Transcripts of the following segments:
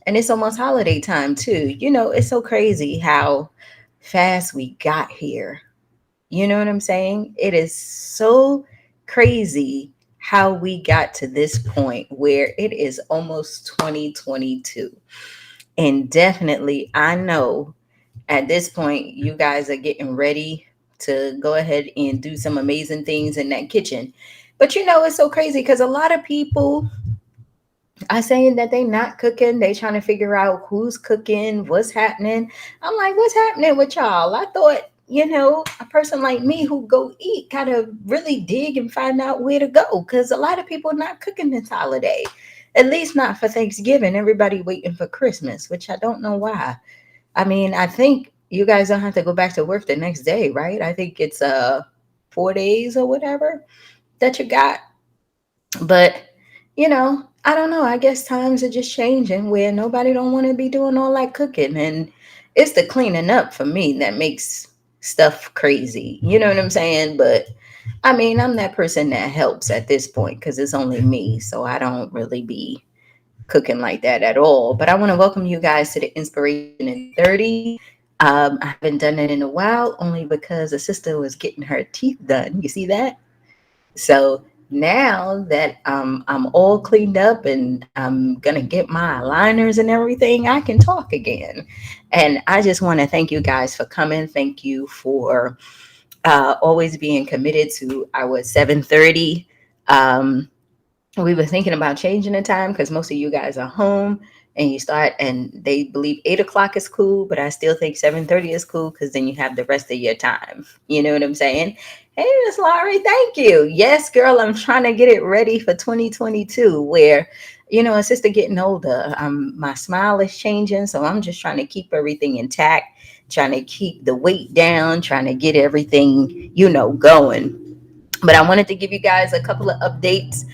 And it's almost holiday time too. It's so crazy how fast we got here. You know what I'm saying? It is so crazy how we got to this point where it is almost 2022. And definitely, I know at this point, you guys are getting ready to go ahead and do some amazing things in that kitchen. But it's so crazy because a lot of people are saying that they not cooking. They trying to figure out who's cooking, what's happening. I'm like, what's happening with y'all? I thought, a person like me who go eat kind of really dig and find out where to go because a lot of people not cooking this holiday. At least not for Thanksgiving. Everybody waiting for Christmas, which I don't know why. I mean, I think you guys don't have to go back to work the next day, right? I think it's 4 days or whatever that you got. But I don't know. I guess times are just changing where nobody don't want to be doing all that cooking, and it's the cleaning up for me that makes stuff crazy. You know what I'm saying? But I mean, I'm that person that helps at this point because it's only me, so I don't really be cooking like that at all. But I want to welcome you guys to the Inspiration in 30. I haven't done it in a while only because a sister was getting her teeth done. You see that? So now that I'm all cleaned up and I'm gonna get my aligners and everything, I can talk again. And I just want to thank you guys for coming. Thank you for always being committed to our 7:30. Um, we were thinking about changing the time because most of you guys are home and you start and they believe 8 o'clock is cool, but I still think 7:30 is cool because then you have the rest of your time. You know what I'm saying? Hey, Miss Laurie, thank you. Yes, girl, I'm trying to get it ready for 2022 where a sister getting older. My smile is changing, so I'm just trying to keep everything intact, trying to keep the weight down, trying to get everything, going. But I wanted to give you guys a couple of updates.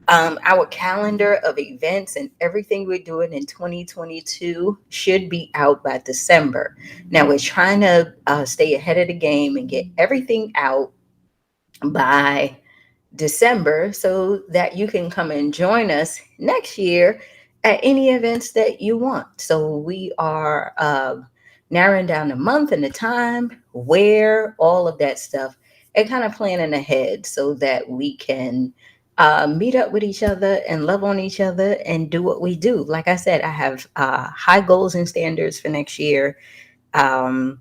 Our calendar of events and everything we're doing in 2022 should be out by December. Now, we're trying to stay ahead of the game and get everything out by December so that you can come and join us next year at any events that you want. So we are narrowing down the month and the time, where, all of that stuff, and kind of planning ahead so that we can meet up with each other and love on each other and do what we do. Like I said, I have high goals and standards for next year. Um,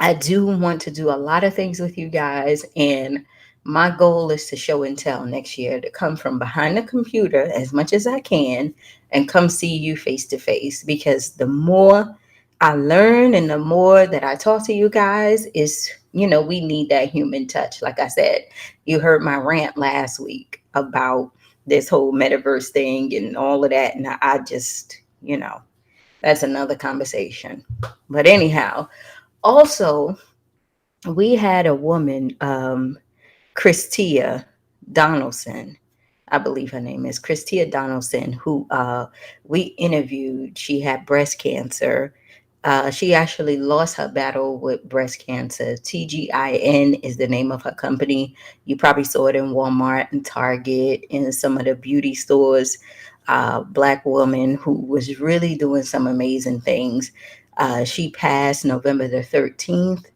I do want to do a lot of things with you guys, and my goal is to show and tell next year, to come from behind the computer as much as I can and come see you face to face, because the more I learn and the more that I talk to you guys is, we need that human touch. Like I said, you heard my rant last week about this whole metaverse thing and all of that, and I just, that's another conversation. But anyhow, also, we had a woman, Christia Donaldson, I believe her name is Christia Donaldson, who we interviewed. She had breast cancer. She actually lost her battle with breast cancer. TGIN is the name of her company. You probably saw it in Walmart and Target and some of the beauty stores. Black woman who was really doing some amazing things. She passed November the 13th.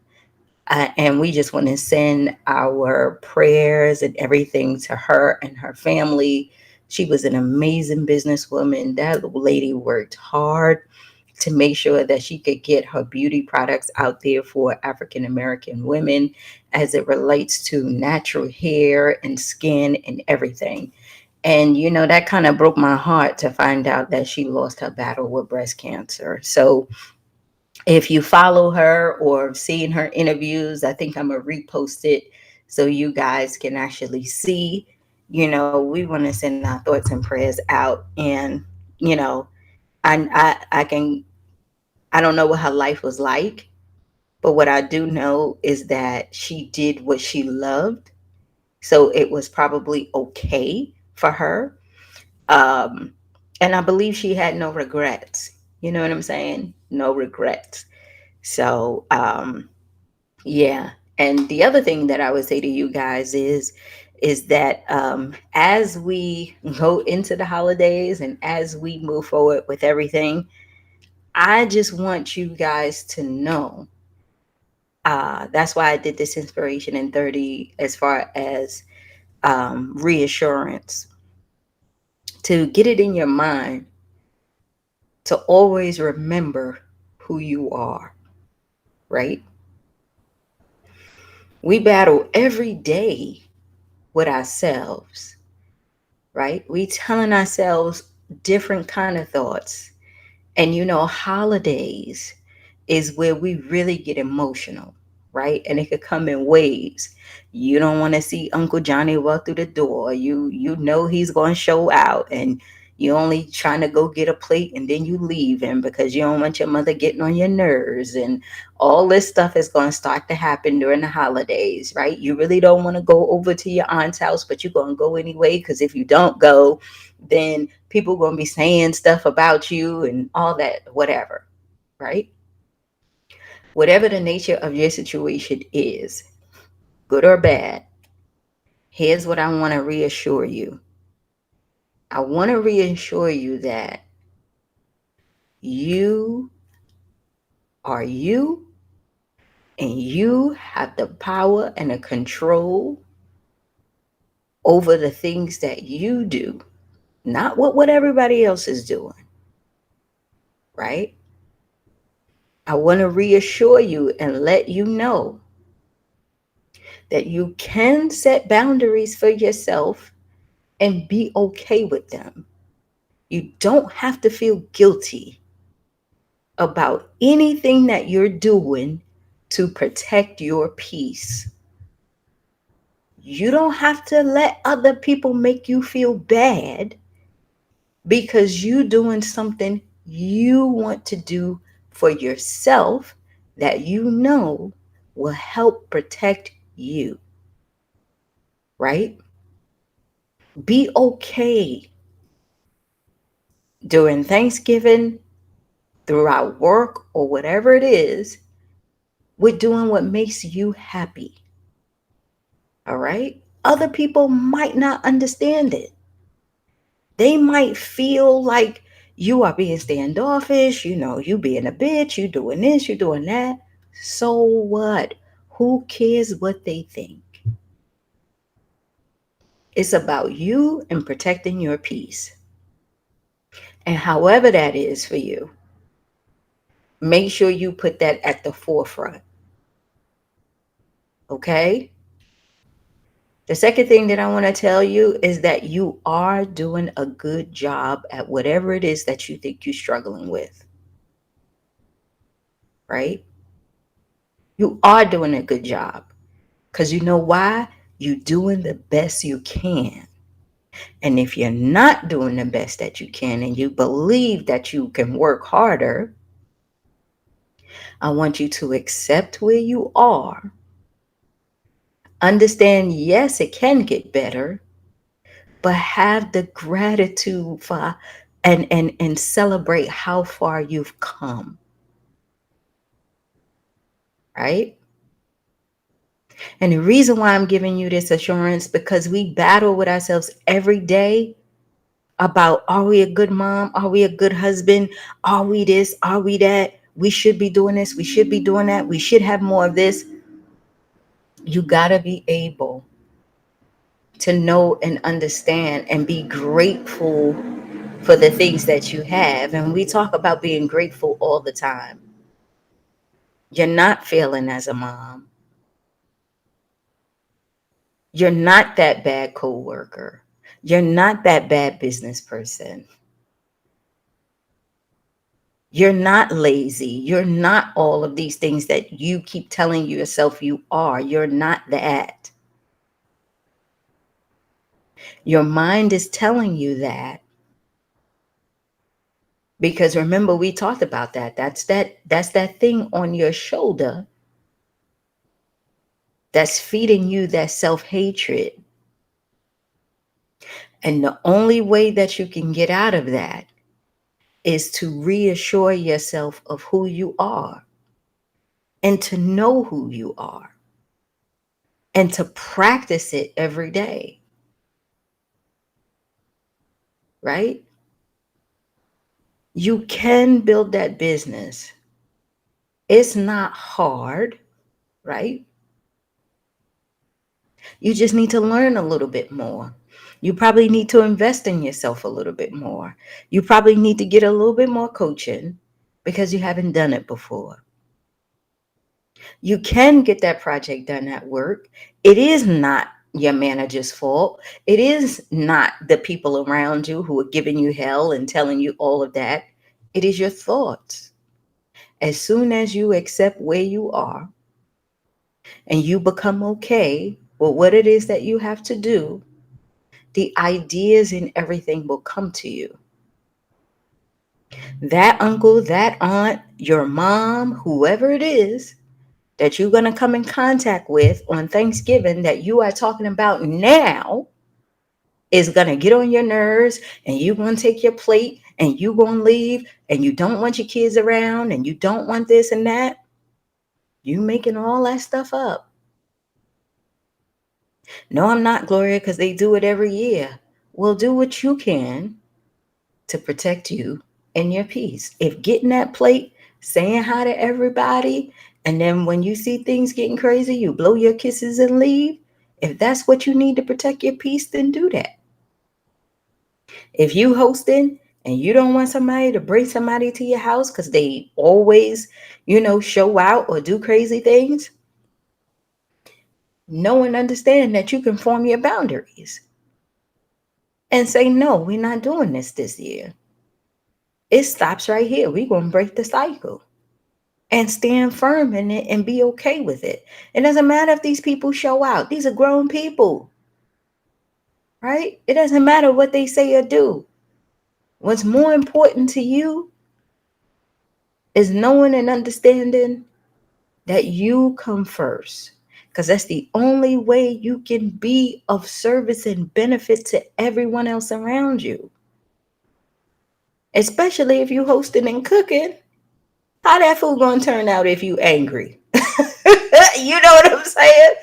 And we just want to send our prayers and everything to her and her family. She was an amazing businesswoman. That lady worked hard to make sure that she could get her beauty products out there for African American women as it relates to natural hair and skin and everything. And, that kind of broke my heart to find out that she lost her battle with breast cancer. So, if you follow her or seen her interviews, I think I'm gonna repost it so you guys can actually see. We want to send our thoughts and prayers out, and you know, I can, I don't know what her life was like, but what I do know is that she did what she loved, so it was probably okay for her. Um, and I believe she had no regrets. You know what I'm saying? No regrets. So, yeah. And the other thing that I would say to you guys is is that as we go into the holidays and as we move forward with everything, I just want you guys to know. That's why I did this inspiration in 30 as far as reassurance, to get it in your mind to always remember who you are, right? We battle every day with ourselves, right? We telling ourselves different kind of thoughts. And holidays is where we really get emotional, right? And it could come in waves. You don't want to see Uncle Johnny walk through the door. You know he's going to show out, and you only trying to go get a plate and then you leave him because you don't want your mother getting on your nerves, and all this stuff is going to start to happen during the holidays, right? You really don't want to go over to your aunt's house, but you're going to go anyway, because if you don't go, then people going to be saying stuff about you and all that, whatever, right? Whatever the nature of your situation is, good or bad, here's what I want to reassure you. I want to reassure you that you are you, and you have the power and the control over the things that you do, not what everybody else is doing, right? I want to reassure you and let you know that you can set boundaries for yourself and be okay with them. You don't have to feel guilty about anything that you're doing to protect your peace. You don't have to let other people make you feel bad because you doing something you want to do for yourself that you know will help protect you, right? Be okay during Thanksgiving, throughout work, or whatever it is, with doing what makes you happy. All right? Other people might not understand it. They might feel like you are being standoffish, you being a bitch, you doing this, you doing that. So what? Who cares what they think? It's about you and protecting your peace. And however that is for you, make sure you put that at the forefront. Okay? The second thing that I want to tell you is that you are doing a good job at whatever it is that you think you're struggling with, right? You are doing a good job, because you know why? You're doing the best you can. And if you're not doing the best that you can and you believe that you can work harder, I want you to accept where you are. Understand, yes, it can get better, but have the gratitude for and celebrate how far you've come, right? And the reason why I'm giving you this assurance, because we battle with ourselves every day about, are we a good mom, are we a good husband, are we this, are we that, we should be doing this, we should be doing that, we should have more of this. You got to be able to know and understand and be grateful for the things that you have. And we talk about being grateful all the time. You're not failing as a mom. You're not that bad coworker. You're not that bad business person. You're not lazy. You're not all of these things that you keep telling yourself you are. You're not that. Your mind is telling you that because remember we talked about that. That's that thing on your shoulder that's feeding you that self-hatred. And the only way that you can get out of that is to reassure yourself of who you are and to know who you are and to practice it every day, right? You can build that business. It's not hard, right? You just need to learn a little bit more. You probably need to invest in yourself a little bit more. You probably need to get a little bit more coaching because you haven't done it before. You can get that project done at work. It is not your manager's fault. It is not the people around you who are giving you hell and telling you all of that. It is your thoughts. As soon as you accept where you are and you become okay with what it is that you have to do, the ideas and everything will come to you. That uncle, that aunt, your mom, whoever it is that you're going to come in contact with on Thanksgiving that you are talking about now is going to get on your nerves, and you're going to take your plate and you're going to leave, and you don't want your kids around and you don't want this and that. You making all that stuff up. No, I'm not, Gloria, because they do it every year. Well, do what you can to protect you and your peace. If getting that plate, saying hi to everybody, and then when you see things getting crazy, you blow your kisses and leave. If that's what you need to protect your peace, then do that. If you hosting and you don't want somebody to bring somebody to your house because they always, show out or do crazy things, know and understand that you can form your boundaries and say, no, we're not doing this year. It stops right here. We're going to break the cycle and stand firm in it and be okay with it. It doesn't matter if these people show out. These are grown people, right? It doesn't matter what they say or do. What's more important to you is knowing and understanding that you come first, because that's the only way you can be of service and benefit to everyone else around you, especially if you hosting and cooking. How that food gonna turn out if you angry? You know what I'm saying?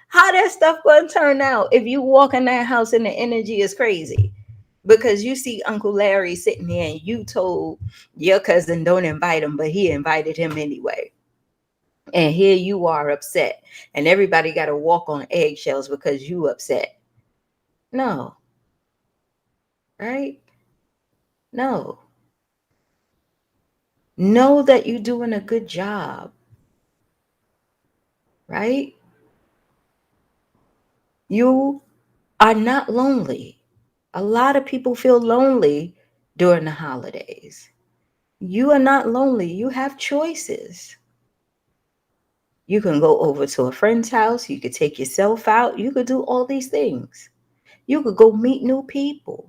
How that stuff gonna turn out if you walk in that house and the energy is crazy? Because you see Uncle Larry sitting there and you told your cousin don't invite him, but he invited him anyway. And here you are upset, and everybody got to walk on eggshells because you upset. No, right? No. Know that you're doing a good job, right? You are not lonely. A lot of people feel lonely during the holidays. You are not lonely. You have choices. You can go over to a friend's house. You could take yourself out. You could do all these things. You could go meet new people.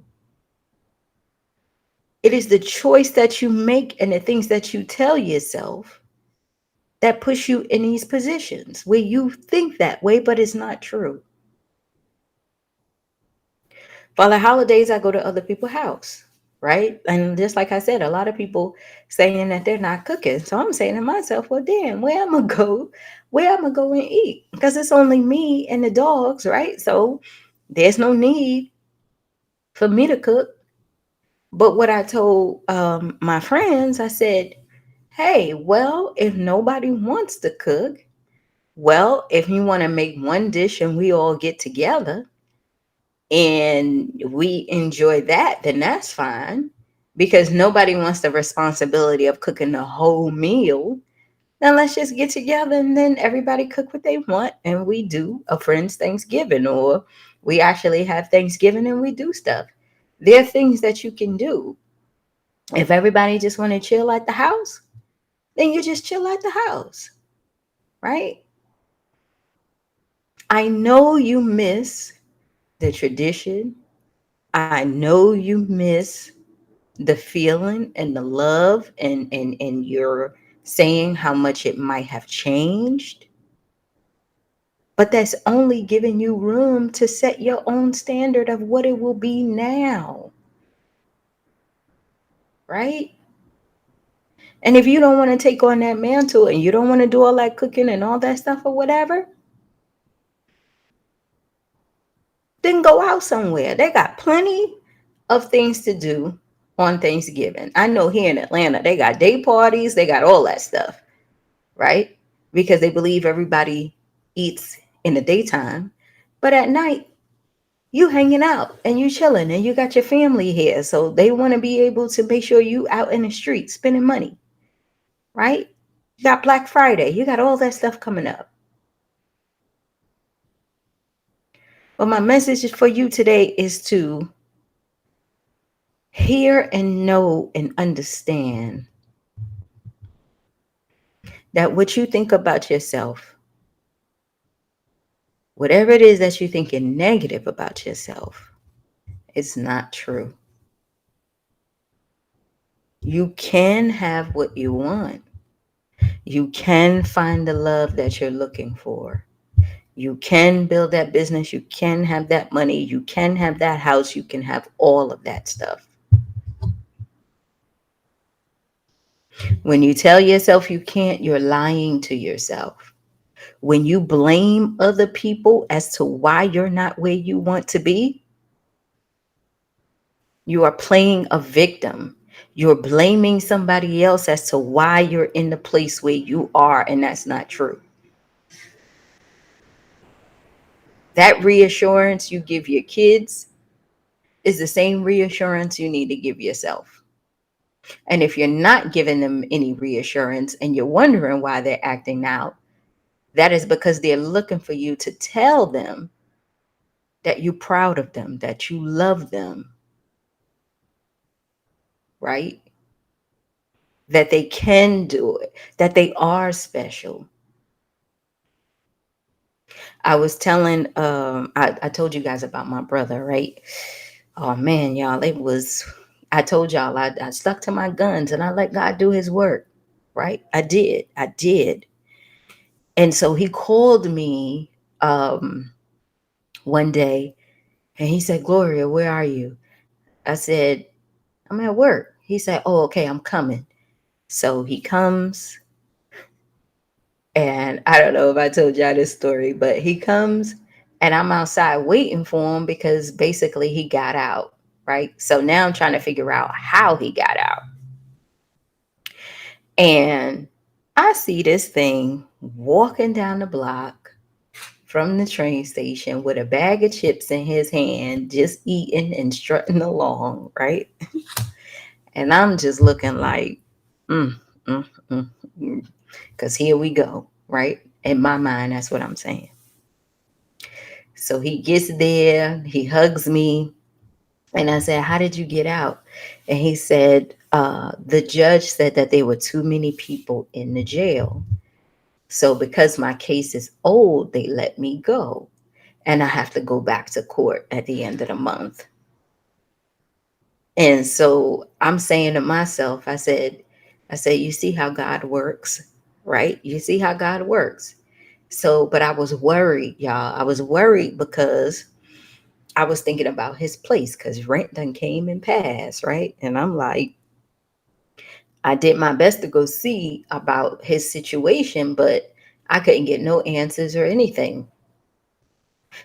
It is the choice that you make and the things that you tell yourself that push you in these positions where you think that way, but it's not true. For the holidays, I go to other people's house, right? And just like I said, a lot of people saying that they're not cooking. So I'm saying to myself, well, damn, where I'm gonna go? Where I'm gonna go and eat? Because it's only me and the dogs, right? So there's no need for me to cook. But what I told my friends, I said, hey, well, if nobody wants to cook, well, if you want to make one dish and we all get together and we enjoy that, then that's fine. Because nobody wants the responsibility of cooking the whole meal. Then let's just get together and then everybody cook what they want and we do a friend's Thanksgiving, or we actually have Thanksgiving and we do stuff. There are things that you can do. If everybody just want to chill at the house, then you just chill at the house, right? I know you miss the tradition. I know you miss the feeling and the love, and you're saying how much it might have changed. But that's only giving you room to set your own standard of what it will be now, right? And if you don't want to take on that mantle and you don't want to do all that cooking and all that stuff or whatever, Then go out somewhere. They got plenty of things to do on Thanksgiving. I know here in Atlanta, they got day parties, they got all that stuff, right? Because they believe everybody eats in the daytime. But at night, you hanging out and you chilling and you got your family here. So they want to be able to make sure you out in the street spending money, right? You got Black Friday, you got all that stuff coming up. But my message for you today is to hear and know and understand that what you think about yourself, whatever it is that you're thinking negative about yourself, it's not true. You can have what you want. You can find the love that you're looking for. You can build that business. You can have that money. You can have that house. You can have all of that stuff. When you tell yourself you can't, you're lying to yourself. When you blame other people as to why you're not where you want to be, you are playing a victim. You're blaming somebody else as to why you're in the place where you are, and that's not true. That reassurance you give your kids is the same reassurance you need to give yourself. And if you're not giving them any reassurance and you're wondering why they're acting out, that is because they're looking for you to tell them that you're proud of them, that you love them, right? That they can do it, that they are special. I was telling, I told you guys about my brother, right? Oh man, y'all, I told y'all, I stuck to my guns and I let God do his work, right? I did. And so he called me one day and he said, Gloria, where are you? I said, I'm at work. He said, oh, okay, I'm coming. So he comes, and I don't know if I told y'all this story, but he comes and I'm outside waiting for him because basically he got out, right? So now I'm trying to figure out how he got out. And I see this thing walking down the block from the train station with a bag of chips in his hand, just eating and strutting along, right? And I'm just looking like, mm, mm, mm, mm. Because here we go, right? In my mind, that's what I'm saying. So he gets there, he hugs me, and I said, how did you get out? And he said, the judge said that there were too many people in the jail. So because my case is old, they let me go. And I have to go back to court at the end of the month. And so I'm saying to myself, you see how God works, right? You see how God works. So, but I was worried, y'all. I was worried because I was thinking about his place because rent done came and passed, right? And I'm like, I did my best to go see about his situation, but I couldn't get no answers or anything.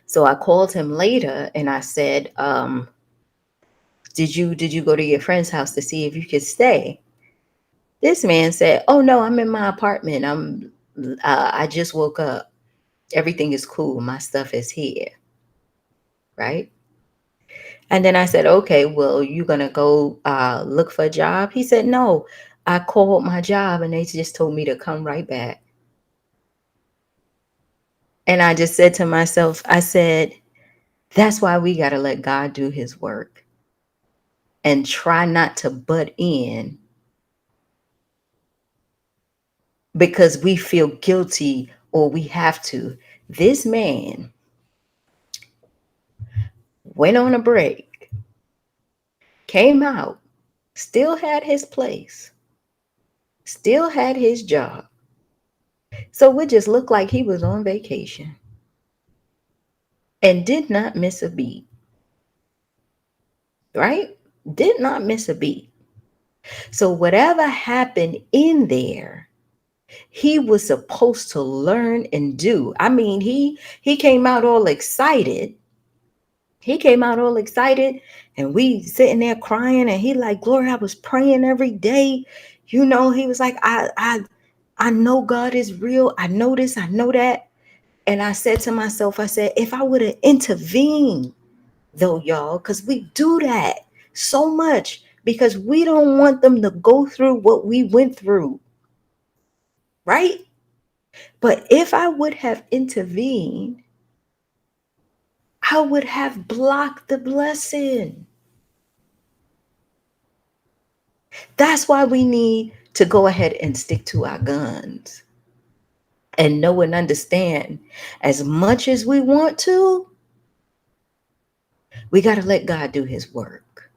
So I called him later and I said, did you go to your friend's house to see if you could stay? This man said, oh no, I'm in my apartment. I just woke up. Everything is cool. My stuff is here. Right. And then I said, okay, well, you gonna go look for a job? He said, no, I called my job and they just told me to come right back. And I just said to myself, I said, that's why we got to let God do his work and try not to butt in because we feel guilty or we have to. This man went on a break, came out, still had his place, still had his job. So it just looked like he was on vacation and did not miss a beat, right? Did not miss a beat. So whatever happened in there, he was supposed to learn and do. I mean, he came out all excited, He came out all excited, and we sitting there crying, and he like, Gloria, I was praying every day. He was like, I know God is real. I know this, I know that. And I said to myself, I said, if I would have intervened, though, y'all, because we do that so much because we don't want them to go through what we went through, right? But if I would have intervened, I would have blocked the blessing. That's why we need to go ahead and stick to our guns and know and understand, as much as we want to, we got to let God do his work.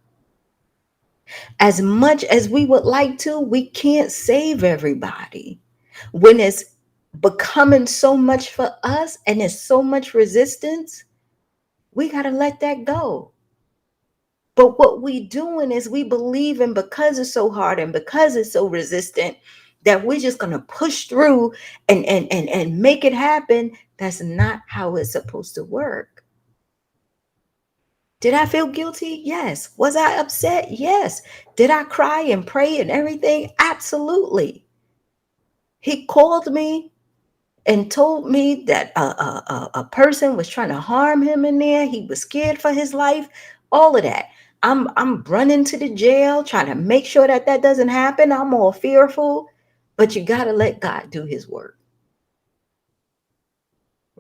As much as we would like to, we can't save everybody. When it's becoming so much for us and there's so much resistance, we got to let that go. But what we doing is we believe in, because it's so hard and because it's so resistant, that we're just gonna push through and make it happen. That's not how it's supposed to work. Did I feel guilty? Yes. Was I upset? Yes. Did I cry and pray and everything? Absolutely. He called me and told me that a person was trying to harm him in there. He was scared for his life. All of that. I'm running to the jail, trying to make sure that that doesn't happen. I'm all fearful, but you got to let God do his work,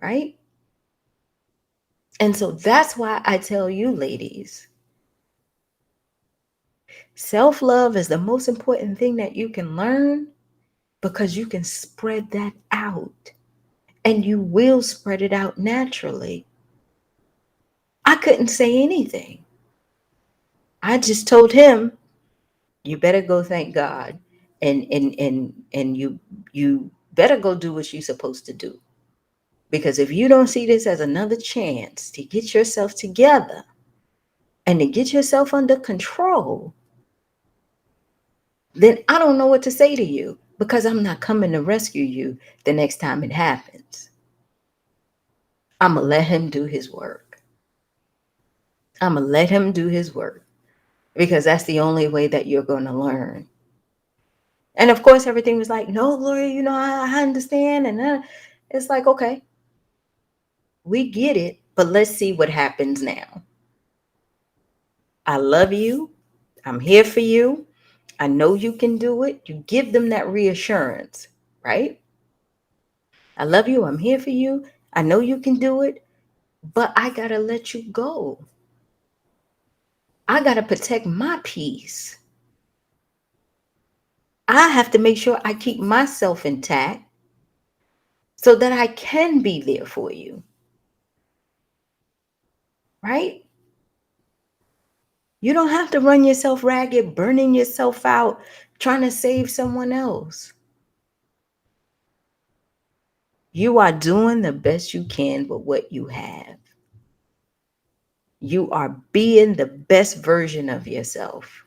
right? And so that's why I tell you, ladies, self-love is the most important thing that you can learn, because you can spread that out, and you will spread it out naturally. I couldn't say anything. I just told him, you better go thank God, and you better go do what you're supposed to do. Because if you don't see this as another chance to get yourself together and to get yourself under control, then I don't know what to say to you, because I'm not coming to rescue you the next time it happens. I'm going to let him do his work. I'm going to let him do his work, because that's the only way that you're going to learn. And of course, everything was like, no, Gloria, I understand. And it's like, okay, we get it, but let's see what happens now. I love you. I'm here for you. I know you can do it. You give them that reassurance, right? I love you. I'm here for you. I know you can do it, but I got to let you go. I got to protect my peace. I have to make sure I keep myself intact so that I can be there for you, right? You don't have to run yourself ragged, burning yourself out, trying to save someone else. You are doing the best you can with what you have. You are being the best version of yourself.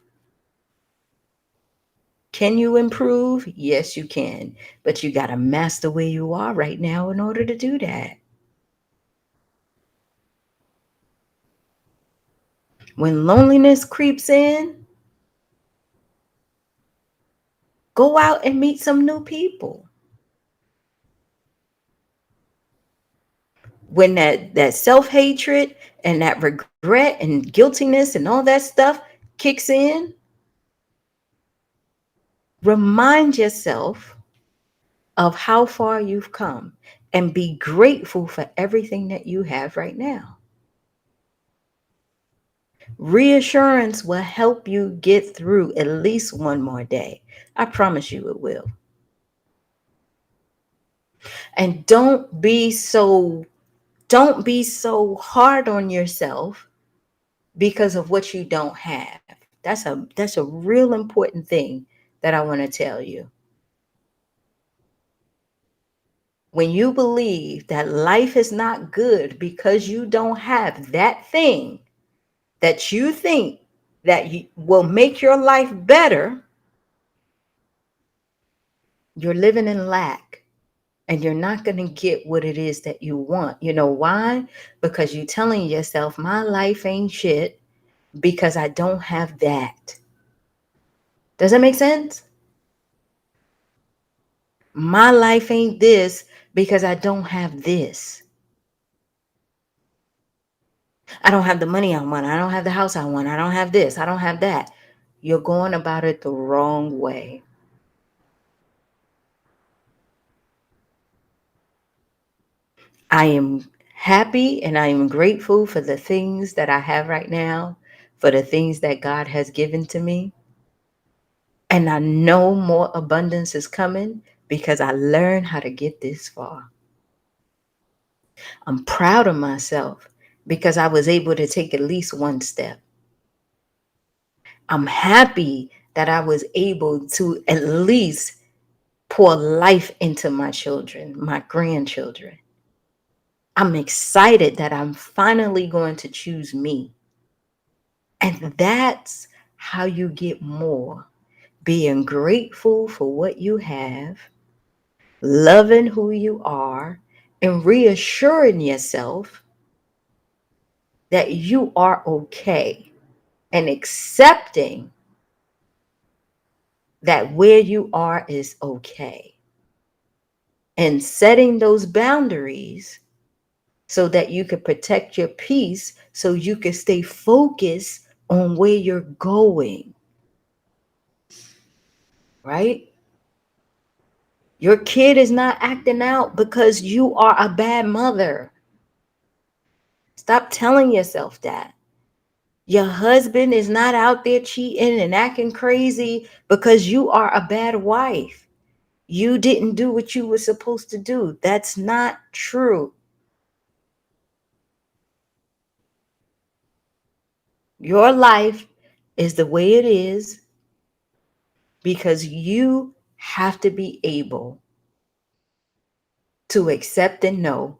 Can you improve? Yes, you can. But you got to master where you are right now in order to do that. When loneliness creeps in, go out and meet some new people. When that self-hatred and that regret and guiltiness and all that stuff kicks in, remind yourself of how far you've come and be grateful for everything that you have right now. Reassurance will help you get through at least one more day. I promise you it will. And don't be so hard on yourself because of what you don't have. That's a real important thing that I want to tell you. When you believe that life is not good because you don't have that thing that you think that will make your life better, you're living in lack and you're not going to get what it is that you want. You know why? Because you're telling yourself, my life ain't shit because I don't have that. Does that make sense? My life ain't this because I don't have this. I don't have the money I want. I don't have the house I want. I don't have this. I don't have that. You're going about it the wrong way. I am happy and I am grateful for the things that I have right now, for the things that God has given to me. And I know more abundance is coming because I learned how to get this far. I'm proud of myself because I was able to take at least one step. I'm happy that I was able to at least pour life into my children, my grandchildren. I'm excited that I'm finally going to choose me. And that's how you get more. Being grateful for what you have, loving who you are, and reassuring yourself that you are okay and accepting that where you are is okay and setting those boundaries so that you can protect your peace so you can stay focused on where you're going, right? Your kid is not acting out because you are a bad mother. Stop telling yourself that. Your husband is not out there cheating and acting crazy because you are a bad wife. You didn't do what you were supposed to do. That's not true. Your life is the way it is because you have to be able to accept and know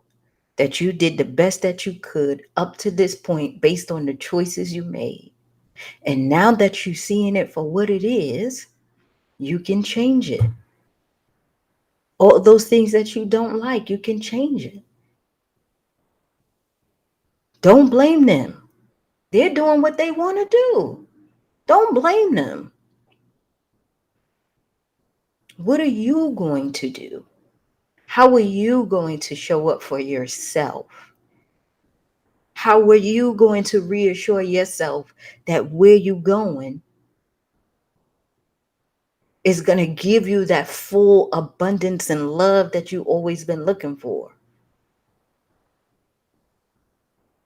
that you did the best that you could up to this point based on the choices you made. And now that you're seeing it for what it is, you can change it. All those things that you don't like, you can change it. Don't blame them. They're doing what they want to do. Don't blame them. What are you going to do? How are you going to show up for yourself? How are you going to reassure yourself that where you're going is going to give you that full abundance and love that you've always been looking for?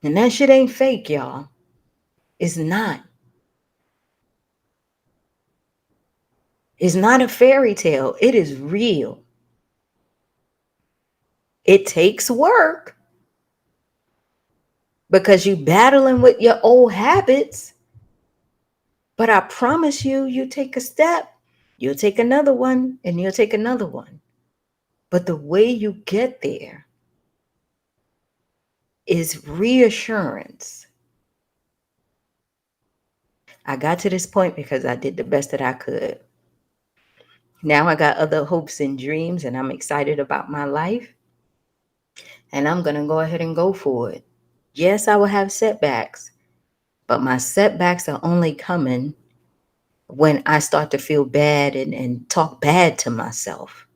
And that shit ain't fake, y'all. It's not. It's not a fairy tale. It is real. It takes work because you battling with your old habits. But I promise you, you take a step, you'll take another one, and you'll take another one. But the way you get there is reassurance. I got to this point because I did the best that I could. Now I got other hopes and dreams, and I'm excited about my life. And I'm going to go ahead and go for it. Yes, I will have setbacks, but my setbacks are only coming when I start to feel bad and talk bad to myself.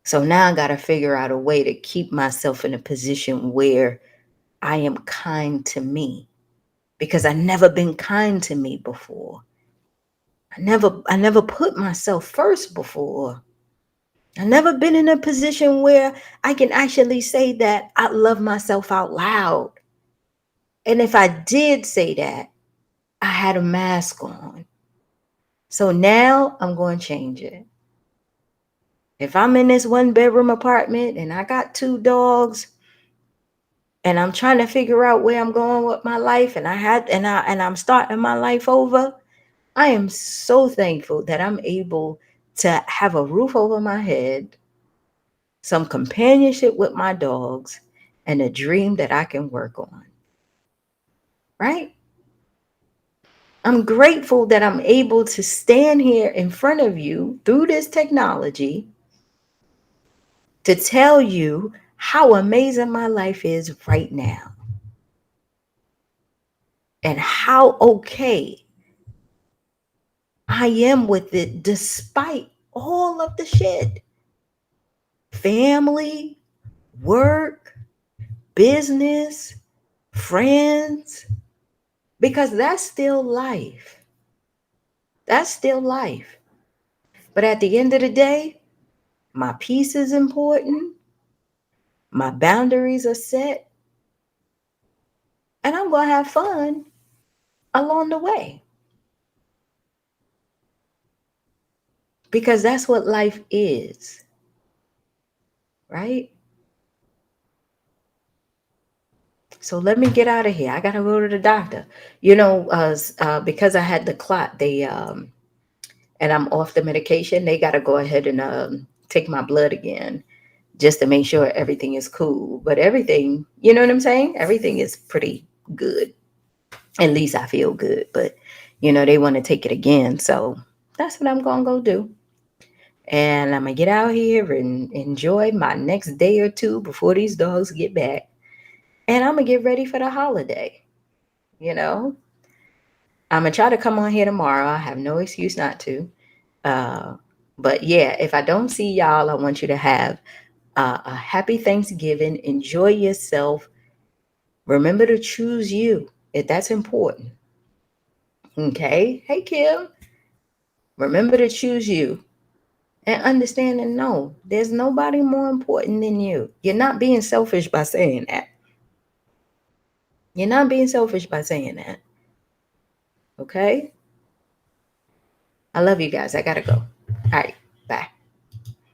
So now I got to figure out a way to keep myself in a position where I am kind to me because I never been kind to me before. I never put myself first before. I never been in a position where I can actually say that I love myself out loud. And if I did say that, I had a mask on. So now I'm going to change it. If I'm in this 1 bedroom apartment and I got 2 dogs and I'm trying to figure out where I'm going with my life and I'm starting my life over, I am so thankful that I'm able to have a roof over my head, some companionship with my dogs, and a dream that I can work on. Right? I'm grateful that I'm able to stand here in front of you through this technology to tell you how amazing my life is right now and how okay I am with it despite all of the shit. Family, work, business, friends, because that's still life. That's still life. But at the end of the day, my peace is important, my boundaries are set, and I'm going to have fun along the way because that's what life is, right? So let me get out of here. I got to go to the doctor. Because I had the clot, and I'm off the medication, they got to go ahead and take my blood again just to make sure everything is cool. But everything, you know what I'm saying? Everything is pretty good. At least I feel good. But, they want to take it again. So that's what I'm going to go do. And I'm going to get out here and enjoy my next day or two before these dogs get back. And I'm going to get ready for the holiday. You know, I'm going to try to come on here tomorrow. I have no excuse not to. Uh, but yeah, if I don't see y'all, I want you to have a happy Thanksgiving. Enjoy yourself. Remember to choose you. If that's important. Okay. Hey, Kim. Remember to choose you and understand and know there's nobody more important than you. You're not being selfish by saying that. You're not being selfish by saying that. Okay. I love you guys. I got to go. All right.